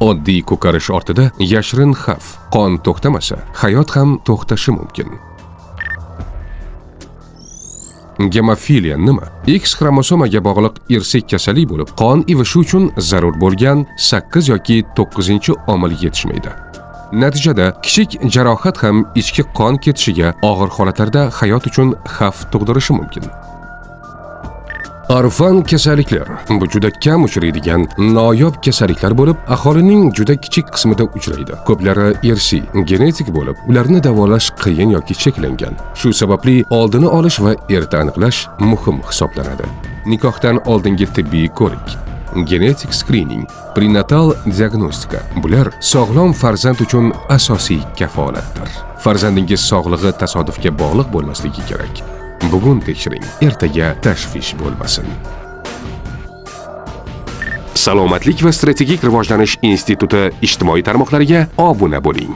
Oddiy ko'karish ortida yashirin xavf. Qon to'xtamasa, hayot ham to'xtashi mumkin. Gemofiliya nima? X xromosomaga bog'liq irsiy kasallik bo'lib, qon ivishi uchun zarur bo'lgan 8 yoki 9-omil yetishmaydi. Natijada kichik jarohat ham ichki qon ketishiga, og'ir holatlarda hayot uchun xavf tug'dirishi mumkin. Orfan kasalliklar bu juda kam uchraydigan noyob kasalliklar bo'lib, aholining juda kichik qismida uchraydi. Ko'plari irsiy, genetik bo'lib, ularni davolash qiyin yoki cheklangan. Shu sababli oldini olish va erta aniqlash muhim hisoblanadi. Nikohdan oldingi tibbiy ko'rik, genetik skrining, prenatal diagnostika bular sog'lom farzand uchun asosiy kafolatdir. Farzandingiz sog'lig'i tasodifga bog'liq bo'lmasligi kerak. Bugun tekshiring, ertaga tashvish bo'lmasin. Salomatlik va strategik rivojlanish instituti ijtimoiy tarmoqlariga obuna bo'ling.